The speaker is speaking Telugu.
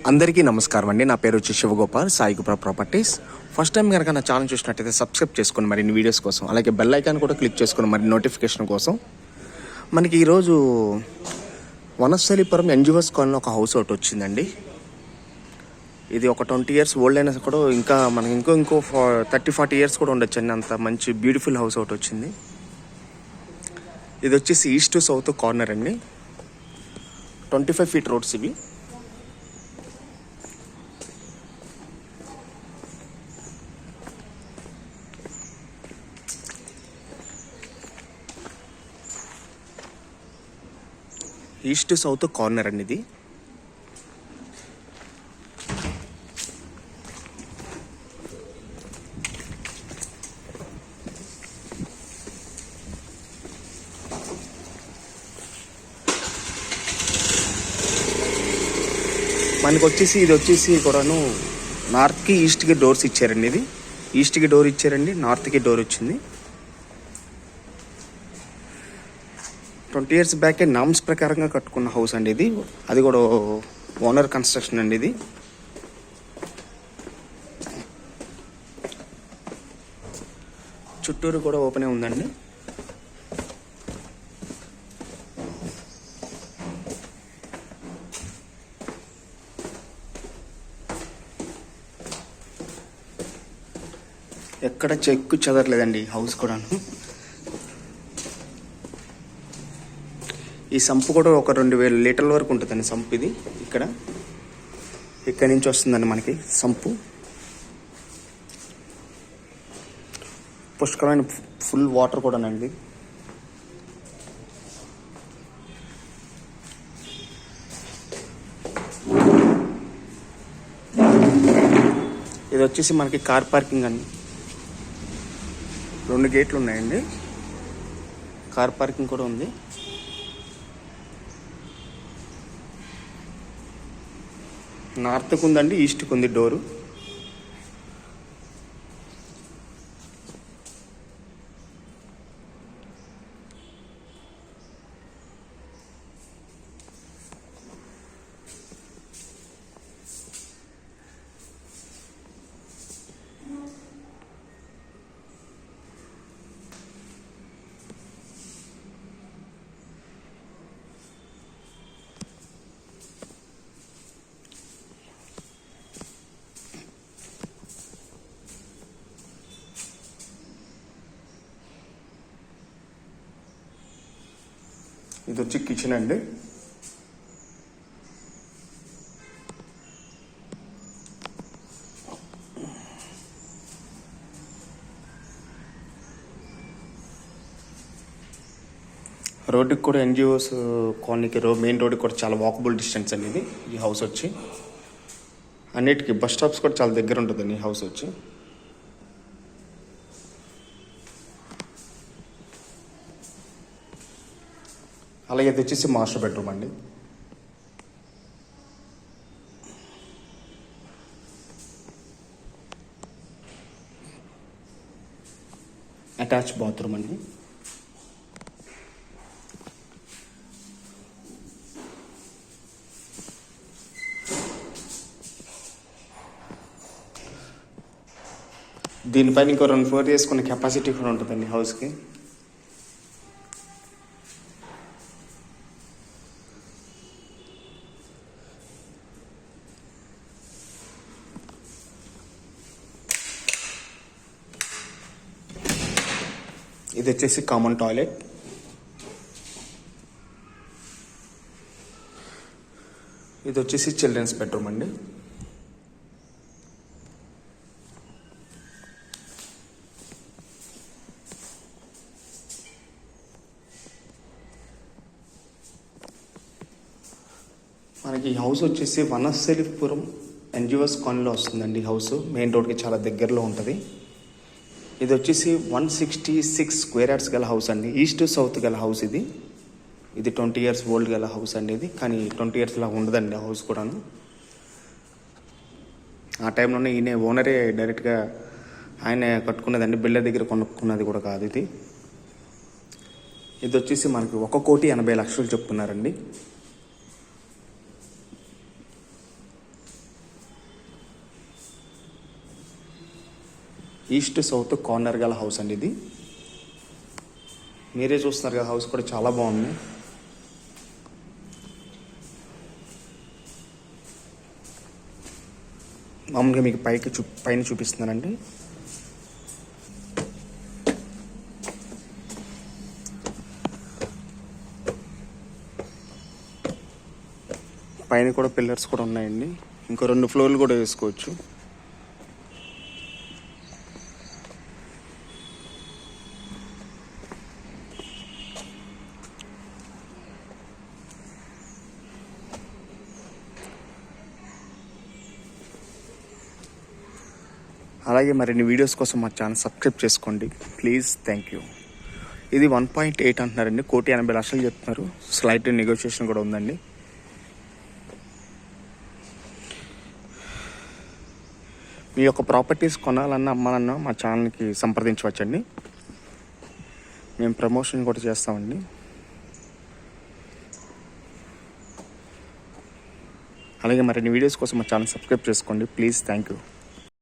అందరికీ నమస్కారం అండి. నా పేరు వచ్చి శివగోపాల్, సాయిగుప్రా ప్రాపర్టీస్. ఫస్ట్ టైం కనుక నా ఛానల్ చూసినట్టయితే సబ్స్క్రైబ్ చేసుకుని మరిన్ని వీడియోస్ కోసం, అలాగే బెల్ ఐకాన్ కూడా క్లిక్ చేసుకుని మరి నోటిఫికేషన్ కోసం. మనకి ఈరోజు వనస్థలిపురం ఎన్జిఓస్ కాలనీలో ఒక హౌస్ ఒకటి వచ్చిందండి. ఇది ఒక 20 years ఓల్డ్ అయినా కూడా ఇంకా మనకి ఇంకో 30-40 years కూడా ఉండొచ్చండి. అంత మంచి బ్యూటిఫుల్ హౌస్ ఒకటి వచ్చింది. ఇది వచ్చేసి ఈస్ట్ టు సౌత్ కార్నర్ అండి. 25 feet రోడ్స్ ఇవి. ఈస్ట్ సౌత్ కార్నర్ అండి ఇది. మనకి వచ్చేసి ఇది వచ్చేసి కూడాను నార్త్కి ఈస్ట్కి డోర్స్ ఇచ్చారండి. ఇది ఈస్ట్కి డోర్ ఇచ్చారండి, నార్త్కి డోర్ వచ్చింది. 20 years బ్యాకే నామ్స్ ప్రకారంగా కట్టుకున్న హౌస్ అండి ఇది. అది కూడా ఓనర్ కన్స్ట్రక్షన్ అండి ఇది. చుట్టూరు కూడా ఓపెనే ఉందండి. ఎక్కడ చెక్కు చెదరలేదండి ఈ హౌస్ కూడాను. ఈ సంపు కూడా ఒక 2000 లీటర్ల వరకు ఉంటుందండి సంపు. ఇది ఇక్కడి నుంచి వస్తుందండి మనకి సంపు. పుష్కరమైన ఫుల్ వాటర్ కూడానండి. ఇది వచ్చేసి మనకి కార్ పార్కింగ్ అండి. 2 గేట్లు ఉన్నాయండి. కార్ పార్కింగ్ కూడా ఉంది. నార్త్కు ఉందండి, ఈస్ట్కి ఉంది డోరు. ఇది వచ్చి కిచెన్ అండి. రోడ్డుకి కూడా ఎన్జిఓస్ కాలనీకి మెయిన్ రోడ్డుకి కూడా చాలా వాకబుల్ డిస్టెన్స్ అండి ఇది. ఈ హౌస్ వచ్చి అన్నిటికీ బస్ స్టాప్స్ కూడా చాలా దగ్గర ఉంటుందండి ఈ హౌస్ వచ్చి. అలాగే ఇది వచ్చేసి మాస్టర్ బెడ్రూమ్ అండి. అటాచ్ బాత్రూమ్ అండి. దీనిపైన ఇంకో 2 floors వేసుకునే కెపాసిటీ కూడా ఉంటుందండి హౌస్కి. ఇది వచ్చేసి కామన్ టాయిలెట్. ఇది వచ్చేసి చిల్డ్రన్స్ బెడ్రూమ్ అండి. మనకి ఈ హౌస్ వచ్చేసి వనస్థలిపురం ఎన్జిఓస్ కాలనీలో వస్తుందండి. హౌస్ మెయిన్ రోడ్కి చాలా దగ్గరలో ఉంటుంది. ఇది వచ్చేసి 166 square yards గల హౌస్ అండి. ఈస్ట్ సౌత్ గల హౌస్ ఇది. 20 years ఓల్డ్ గల హౌస్ అండి ఇది. కానీ 20 years లా ఉండదండి ఆ హౌస్ కూడాను. ఆ టైంలోనే ఈయన ఓనరే డైరెక్ట్గా ఆయన కట్టుకున్నదండి. బిల్డర్ దగ్గర కొనుక్కున్నది కూడా కాదు ఇది. ఇది వచ్చేసి మనకి 1,80,00,000 చెప్తున్నారండి. ఈస్ట్ సౌత్ కార్నర్ గల హౌస్ అండి ఇది. మీరే చూస్తున్నారు కదా, హౌస్ కూడా చాలా బాగుంది. మామూలుగా మీకు పైన చూపిస్తున్నానండి. పైన కూడా పిల్లర్స్ కూడా ఉన్నాయండి. ఇంకో 2 ఫ్లోర్లు కూడా వేసుకోవచ్చు. అలాగే మరిన్ని వీడియోస్ కోసం మా ఛానల్ సబ్స్క్రైబ్ చేసుకోండి ప్లీజ్. Thank you. ఇది 1.8 అంటున్నారండి. 1,80,00,000 చెప్తున్నారు. స్లైట్ నెగోషియేషన్ కూడా ఉందండి. మీ యొక్క ప్రాపర్టీస్ కొనాలన్నా అమ్మాలన్నా మా ఛానల్కి సంప్రదించవచ్చండి. మేము ప్రమోషన్ కూడా చేస్తామండి. అలాగే మరిన్ని వీడియోస్ కోసం మా ఛానల్ సబ్స్క్రైబ్ చేసుకోండి ప్లీజ్. Thank you.